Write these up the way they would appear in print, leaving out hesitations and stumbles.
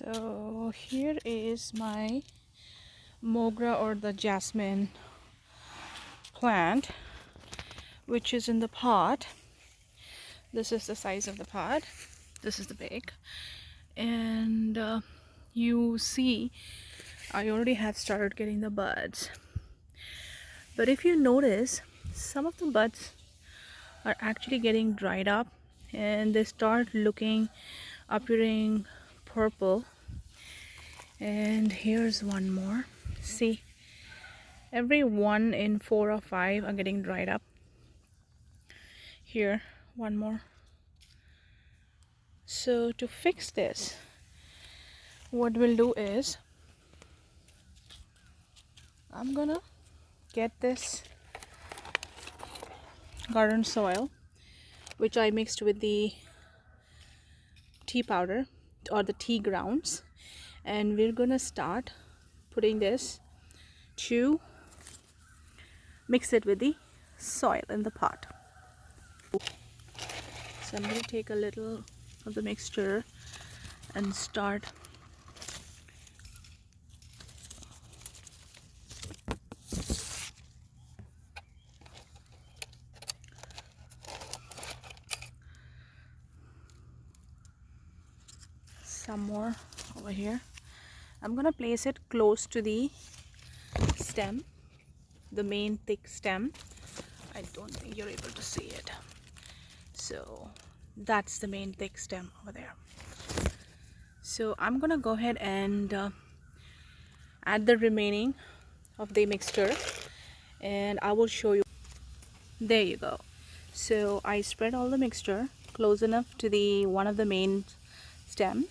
So here is my mogra or the jasmine plant, which is in the pot. This is the size of the pot. This is the big, and you see I already have started getting the buds. But if you notice, some of the buds are actually getting dried up and they start appearing purple. And here's one more. See, every 1 in 4 or 5 are getting dried up. Here, one more. So to fix this, what we'll do is I'm gonna get this garden soil, which I mixed with the tea powder or the tea grounds, and we're gonna start putting this to mix it with the soil in the pot. So I'm going to take a little of the mixture and start some more over here. I'm going to place it close to the stem, the main thick stem. I don't think you're able to see it. So that's the main thick stem over there. So I'm gonna go ahead and add the remaining of the mixture, and I will show you. There you go. So I spread all the mixture close enough to the one of the main stem,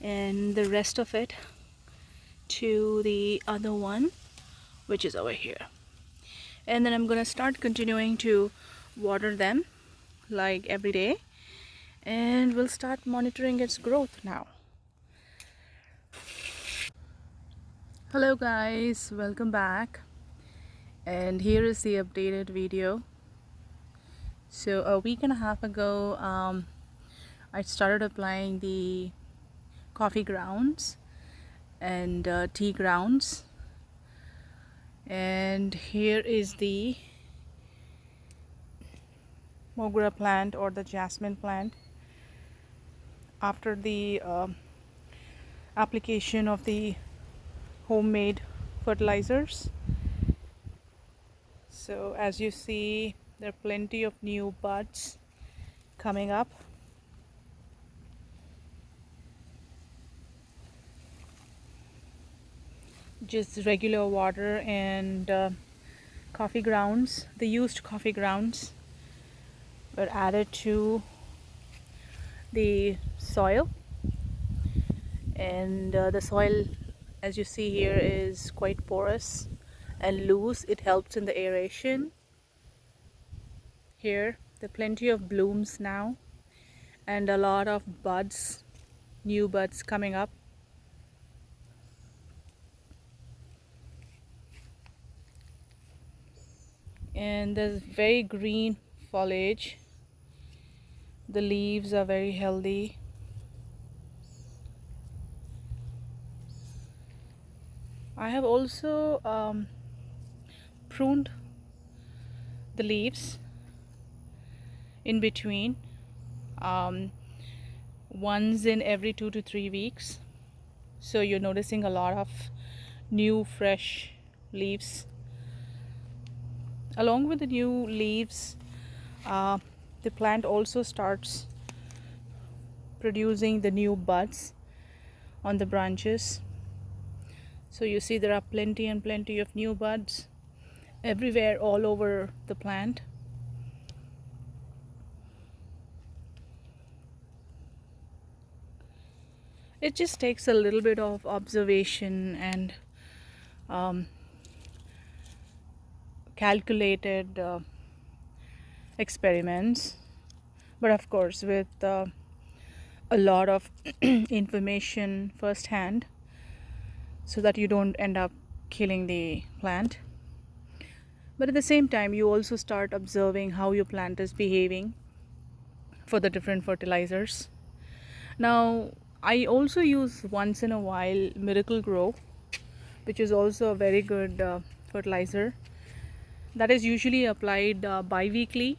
and the rest of it to the other one, which is over here. And then I'm gonna start continuing to water them like every day, and we'll start monitoring its growth now. Hello guys, welcome back, and here is the updated video. So a week and a half ago I started applying the coffee grounds and tea grounds, and here is the mogra plant or the jasmine plant after the application of the homemade fertilizers. So as you see, there are plenty of new buds coming up. Just regular water and coffee grounds, the used coffee grounds, were added to the soil, and the soil, as you see here, is quite porous and loose. It helps in the aeration. Here there are plenty of blooms now and a lot of buds, new buds coming up. And there's very green foliage. The leaves are very healthy. I have also pruned the leaves in between, once in every 2 to 3 weeks. So you're noticing a lot of new fresh leaves. Along with the new leaves, the plant also starts producing the new buds on the branches. So you see there are plenty and plenty of new buds everywhere, all over the plant. It just takes a little bit of observation and calculated experiments, but of course with a lot of information firsthand, so that you don't end up killing the plant. But at the same time, you also start observing how your plant is behaving for the different fertilizers. Now I also use once in a while Miracle Grow, which is also a very good fertilizer that is usually applied bi-weekly.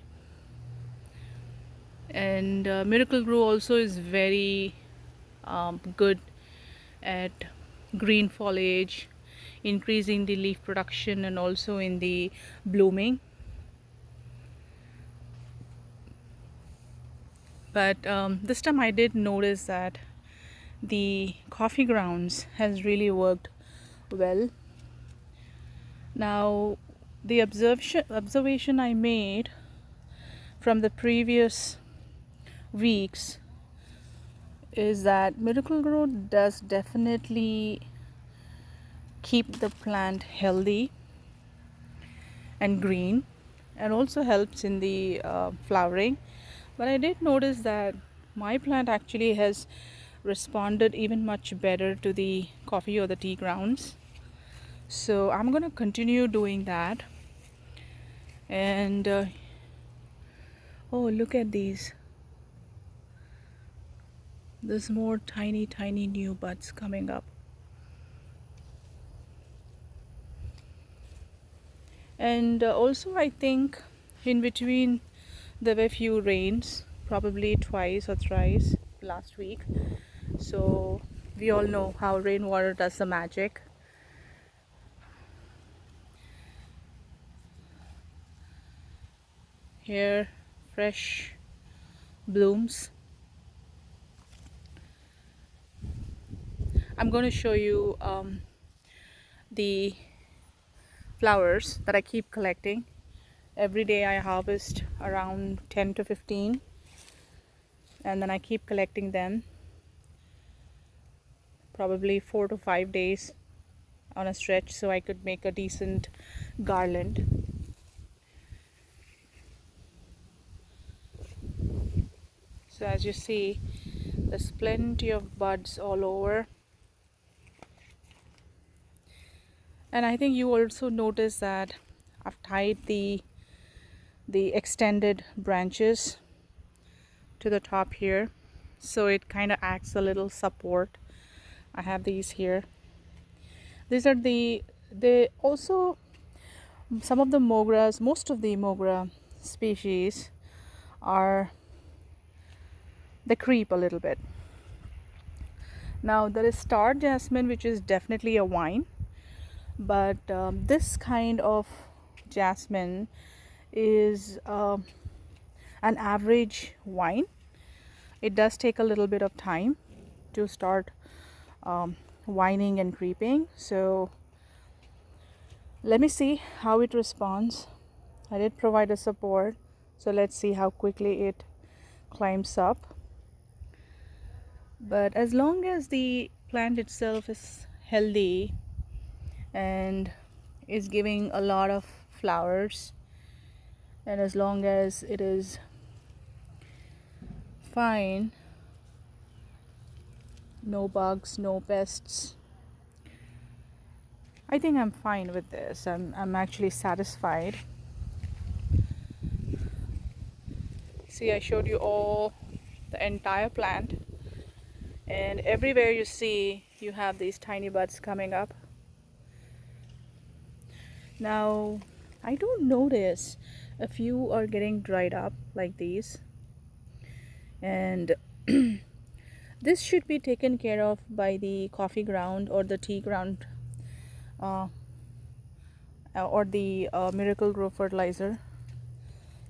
And Miracle Grow also is very good at green foliage, increasing the leaf production and also in the blooming. But this time I did notice that the coffee grounds has really worked well. Now the observation I made from the previous weeks is that Miracle Grow does definitely keep the plant healthy and green, and also helps in the flowering. But I did notice that my plant actually has responded even much better to the coffee or the tea grounds. So I'm going to continue doing that. And oh, look at these. There's more tiny new buds coming up. And also I think in between there were few rains, probably twice or thrice last week. So we all know how rainwater does the magic. Here, fresh blooms. I'm going to show you the flowers that I keep collecting. Every day I harvest around 10 to 15, and then I keep collecting them, probably 4 to 5 days on a stretch, so I could make a decent garland. So as you see, there's plenty of buds all over. And I think you also notice that I've tied the extended branches to the top here, so it kind of acts a little support. I have these here. These are they also, some of the mogras, most of the mogra species are, they creep a little bit. Now there is star jasmine, which is definitely a vine, but this kind of jasmine is an average vine. It does take a little bit of time to start vining and creeping, so let me see how it responds. I did provide a support, so let's see how quickly it climbs up. But as long as the plant itself is healthy and is giving a lot of flowers, and as long as it is fine, no bugs, no pests, I think I'm fine with this. I'm actually satisfied. See, I showed you all the entire plant, and everywhere you see you have these tiny buds coming up. Now I don't notice a few are getting dried up like these, and this should be taken care of by the coffee ground or the tea ground or the Miracle Grow fertilizer.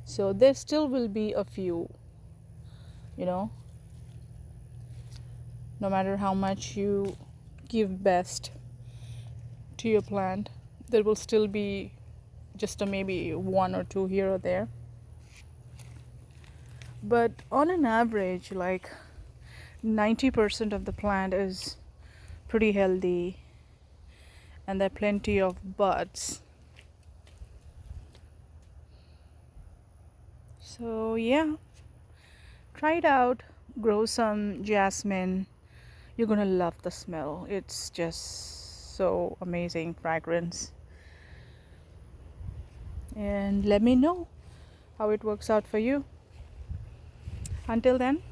So there still will be a few, you know, no matter how much you give best to your plant, there will still be just a maybe one or two here or there. But on an average, like 90% of the plant is pretty healthy, and there are plenty of buds. So yeah, try it out, grow some jasmine. You're gonna love the smell. It's just so amazing fragrance. And let me know how it works out for you. Until then,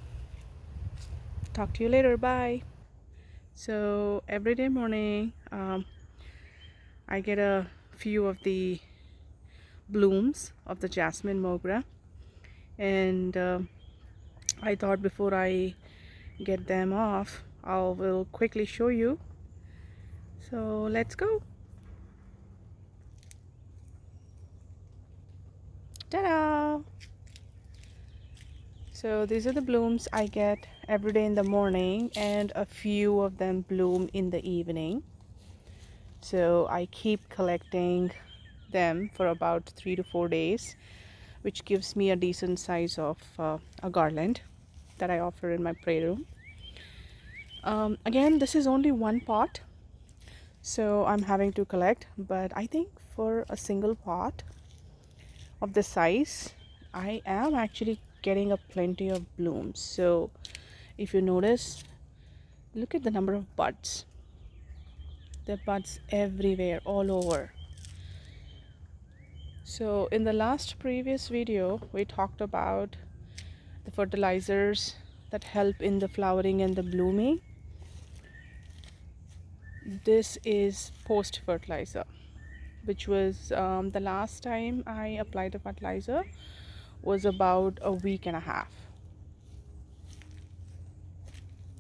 talk to you later. Bye. So every day morning I get a few of the blooms of the jasmine mogra, and I thought before I get them off, I will quickly show you. So let's go. Ta-da! So these are the blooms I get every day in the morning, and a few of them bloom in the evening. So I keep collecting them for about 3 to 4 days, which gives me a decent size of a garland that I offer in my prayer room. Again, this is only one pot, so I'm having to collect, but I think for a single pot of the size, I am actually getting a plenty of blooms. So if you notice, look at the number of buds. There are buds everywhere, all over. So in the last previous video, we talked about the fertilizers that help in the flowering and the blooming. This is post fertilizer, which was the last time I applied the fertilizer was about a week and a half.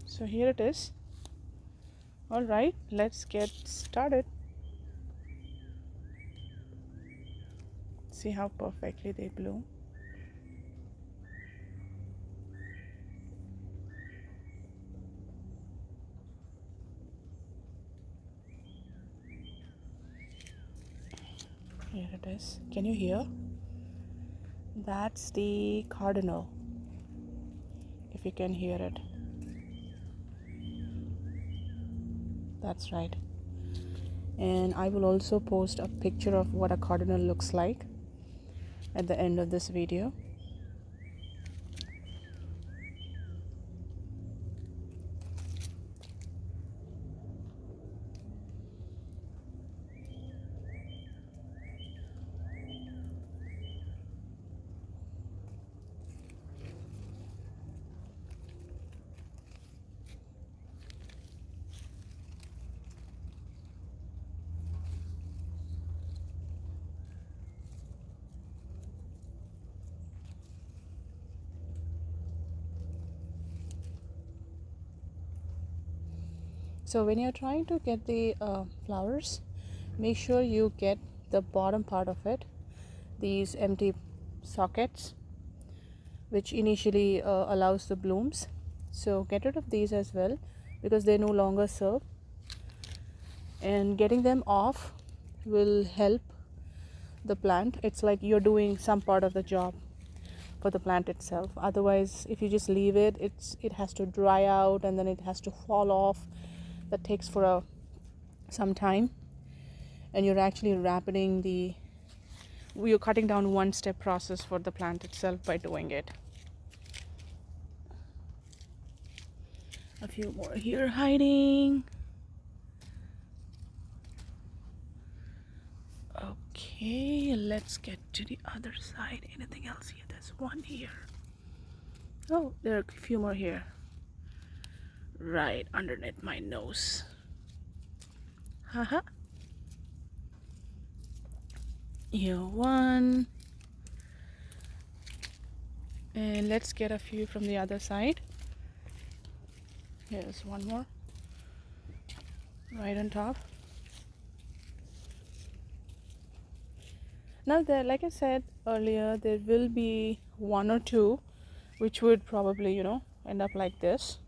So here it is. All right, let's get started. See how perfectly they bloom. Here it is. Can you hear? That's the cardinal, if you can hear it. That's right. And I will also post a picture of what a cardinal looks like at the end of this video. So when you're trying to get the flowers, make sure you get the bottom part of it, these empty sockets, which initially allows the blooms. So get rid of these as well, because they no longer serve, and getting them off will help the plant. It's like you're doing some part of the job for the plant itself. Otherwise, if you just leave it, it has to dry out and then it has to fall off. That takes for some time, and you're actually you're cutting down one step process for the plant itself by doing it. A few more here hiding. Okay, let's get to the other side. Anything else here? There's one here. Oh, there are a few more here, right underneath my nose. Haha. Here one, and let's get a few from the other side. Here's one more right on top. Now there, like I said earlier, there will be one or two which would probably, end up like this,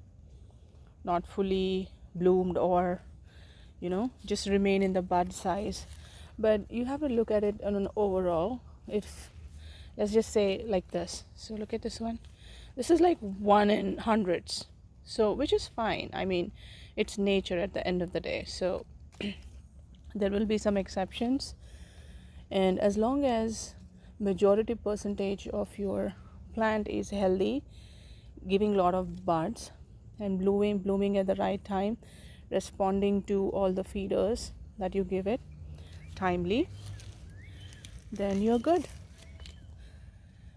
not fully bloomed, or just remain in the bud size. But you have to look at it on an overall. If, let's just say like this, so look at this one. This is like 1 in hundreds, so which is fine. I mean, it's nature at the end of the day, so there will be some exceptions, and as long as majority percentage of your plant is healthy, giving a lot of buds and blooming at the right time, responding to all the feeders that you give it timely, then you're good.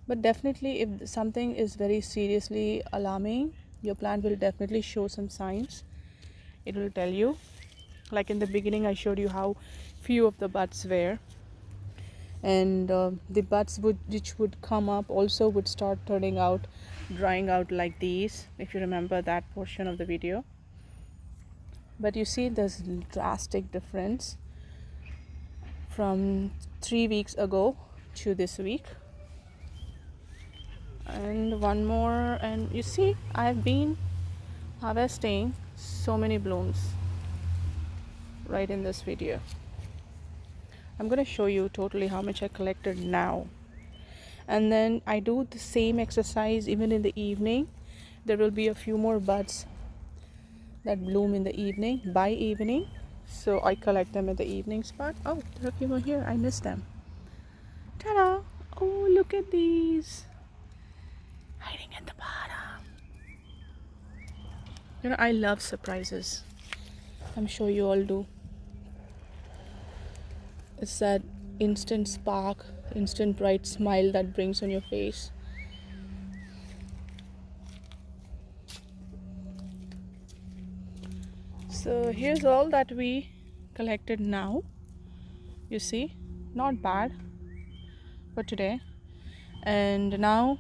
But definitely, if something is very seriously alarming, your plant will definitely show some signs. It will tell you. Like in the beginning I showed you how few of the buds were, and the buds which would come up also would start turning out, drying out like these, if you remember that portion of the video. But you see there's drastic difference from 3 weeks ago to this week. And one more, and you see I've been harvesting so many blooms right in this video. I'm going to show you totally how much I collected now, and then I do the same exercise even in the evening. There will be a few more buds that bloom in the evening, by evening, so I collect them in the evening spot. Oh, there are a few more here, I missed them. Ta-da! Oh, look at these hiding at the bottom. You know, I love surprises. I'm sure you all do. It's that instant spark, instant bright smile that brings on your face. So here's all that we collected now. You see, not bad for today. And now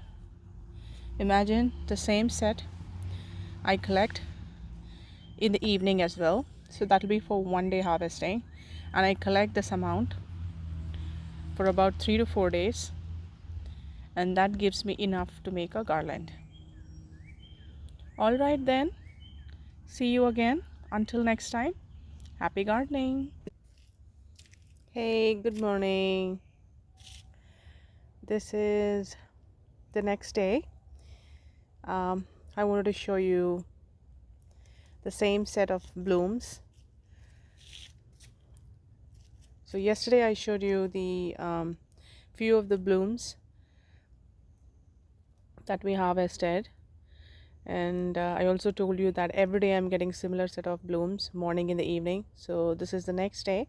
imagine the same set I collect in the evening as well. So that'll be for 1 day harvesting, and I collect this amount for about 3 to 4 days, and that gives me enough to make a garland. All right then, see you again. Until next time, happy gardening. Hey, good morning. This is the next day. I wanted to show you the same set of blooms. So yesterday I showed you the few of the blooms that we harvested, and I also told you that every day I'm getting similar set of blooms, morning and the evening. So this is the next day,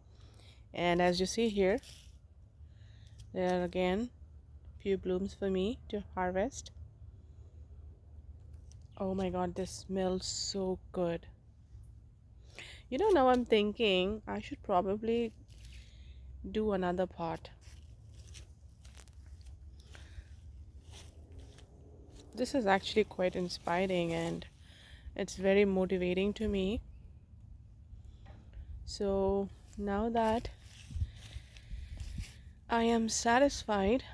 and as you see here, there are again few blooms for me to harvest. Oh my god, this smells so good. You know, now I'm thinking I should probably do another pot. This is actually quite inspiring and it's very motivating to me. So now that I am satisfied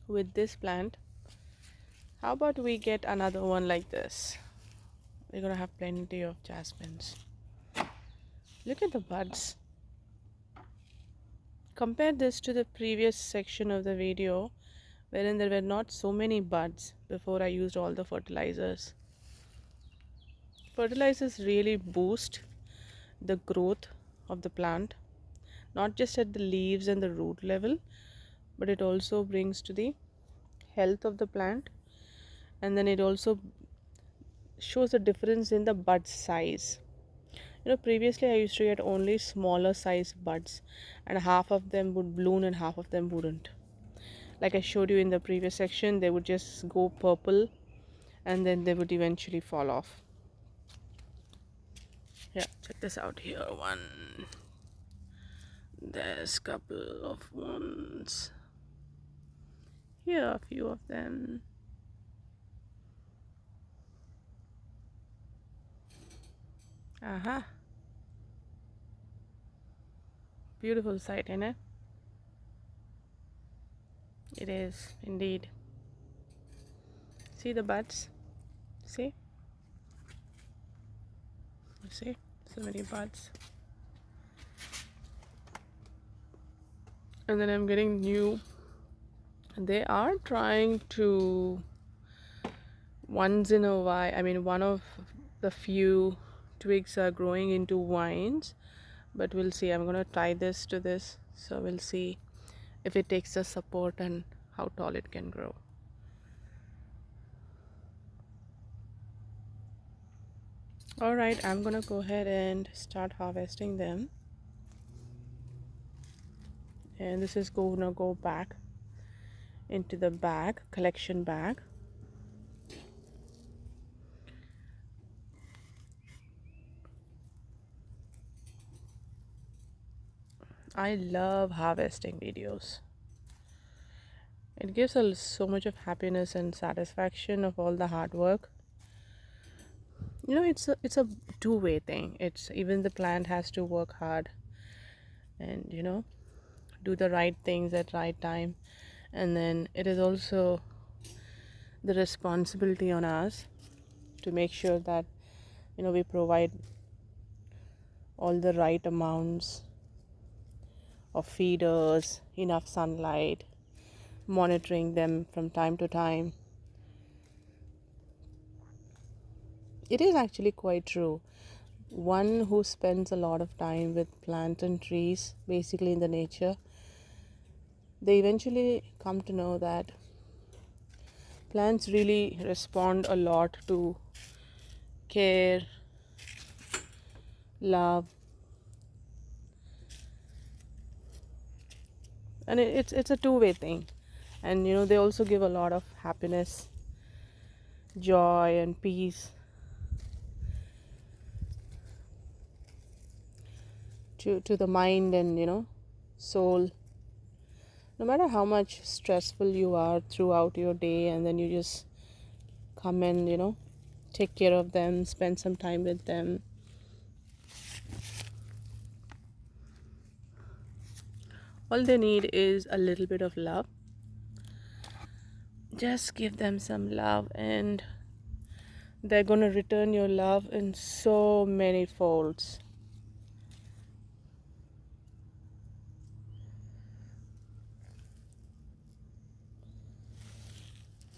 with this plant, how about we get another one like this? We're gonna have plenty of jasmines. Look at the buds. Compare this to the previous section of the video wherein there were not so many buds before I used all the fertilizers. Fertilizers really boost the growth of the plant, not just at the leaves and the root level, but it also brings to the health of the plant, and then it also shows a difference in the bud size. You know, previously I used to get only smaller size buds, and half of them would bloom and half of them wouldn't. Like I showed you in the previous section, they would just go purple and then they would eventually fall off. Yeah, check this out here. One, there's a couple of ones here, a few of them. Aha, beautiful sight, isn't it? It is indeed. See the buds? See? You see? So many buds. And then I'm getting new. They are trying to, once in a while, I mean, one of the few twigs are growing into vines, but we'll see. I'm gonna tie this to this, so we'll see if it takes the support and how tall it can grow. All right, I'm gonna go ahead and start harvesting them, and this is gonna go back into the bag, collection bag. I love harvesting videos. It gives us so much of happiness and satisfaction of all the hard work. It's a two-way thing. It's even the plant has to work hard and do the right things at right time, and then it is also the responsibility on us to make sure that we provide all the right amounts of feeders, enough sunlight, monitoring them from time to time. It is actually quite true. One who spends a lot of time with plants and trees, basically in the nature, they eventually come to know that plants really respond a lot to care, love, and it's a two-way thing. And they also give a lot of happiness, joy, and peace to the mind and soul. No matter how much stressful you are throughout your day, and then you just come and take care of them, spend some time with them. All they need is a little bit of love. Just give them some love, and they're going to return your love in so many folds.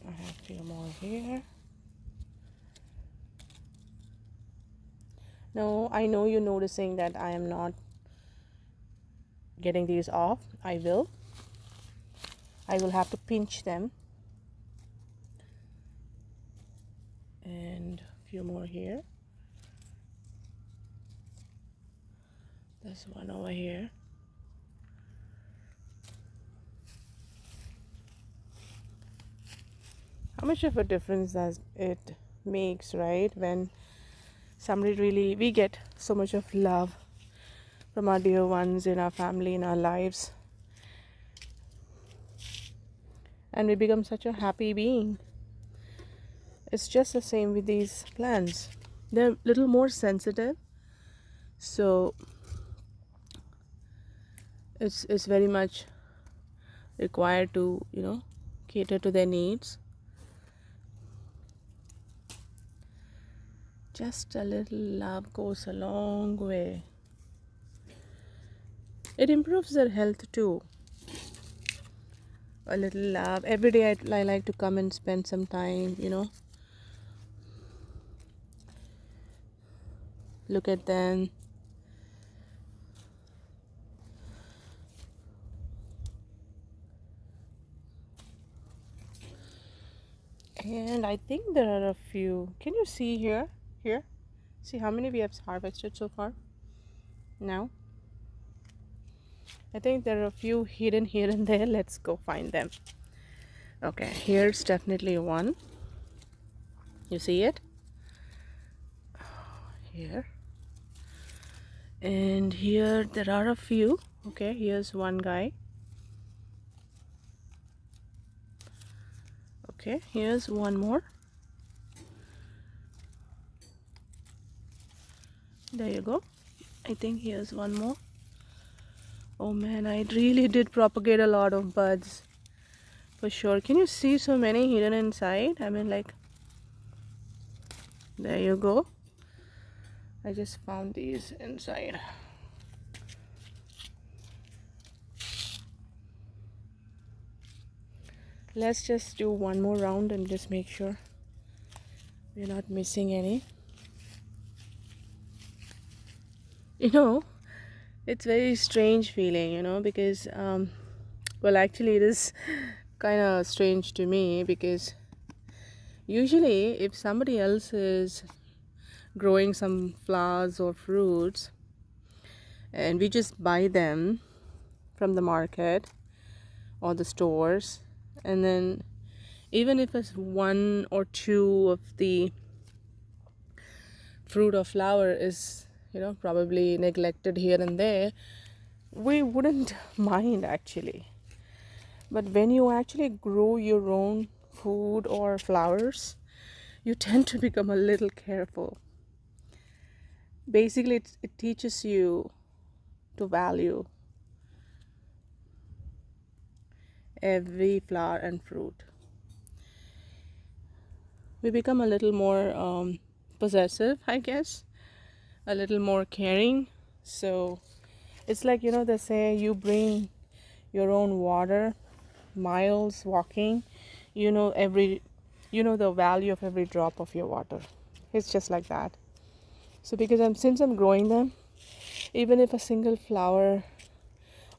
I have a few more here. Now, I know you're noticing that I am not getting these off. I will have to pinch them. And a few more here. There's one over here. How much of a difference does it makes, right? When we get so much of love from our dear ones in our family, in our lives, and we become such a happy being. It's just the same with these plants. They're a little more sensitive, so it's very much required to cater to their needs. Just a little love goes a long way. It improves their health too. A little love. Every day I like to come and spend some time, look at them. And I think there are a few. Can you see here? Here? See how many we have harvested so far? Now? I think there are a few hidden here and there. Let's go find them. Okay, here's definitely one. You see it? Here. And here there are a few. Okay, here's one guy. Okay, here's one more. There you go. I think here's one more. Oh man, I really did propagate a lot of buds. For sure. Can you see so many hidden inside? I mean, like, there you go. I just found these inside. Let's just do one more round and just make sure we're not missing any. It's very strange feeling, because well, actually it is kind of strange to me, because usually if somebody else is growing some flowers or fruits and we just buy them from the market or the stores, and then even if it's one or two of the fruit or flower is probably neglected here and there, we wouldn't mind actually. But when you actually grow your own food or flowers, you tend to become a little careful. Basically, it teaches you to value every flower and fruit. We become a little more possessive, I guess, a little more caring. So it's like, they say you bring your own water, miles walking, the value of every drop of your water. It's just like that. So because since I'm growing them, even if a single flower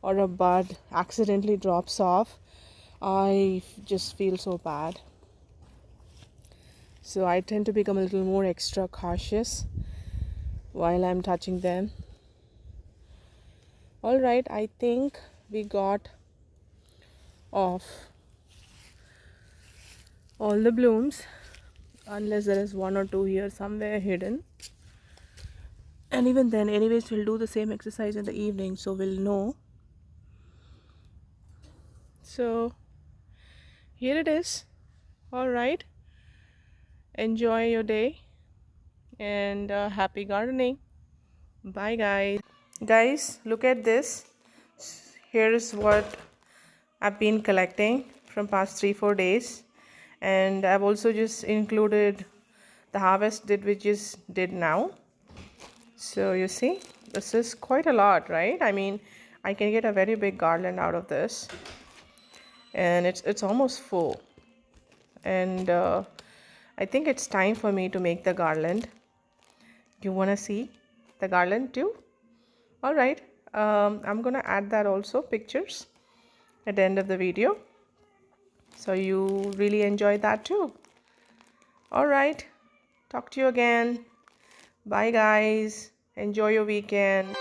or a bud accidentally drops off, I just feel so bad. So I tend to become a little more extra cautious while I'm touching them. All right, I think we got off all the blooms, unless there is one or two here somewhere hidden. And even then, anyways, we'll do the same exercise in the evening, so we'll know. So here it is. All right, enjoy your day and happy gardening. Bye guys, look at this. Here's what I've been collecting from past 3-4 days, and I've also just included the harvest we just did now. So you see, this is quite a lot, right? I mean, I can get a very big garland out of this, and it's almost full. And I think it's time for me to make the garland. You want to see the garland too? All right, I'm gonna add that also, pictures, at the end of the video, so you really enjoy that too. All right, talk to you again. Bye guys, enjoy your weekend.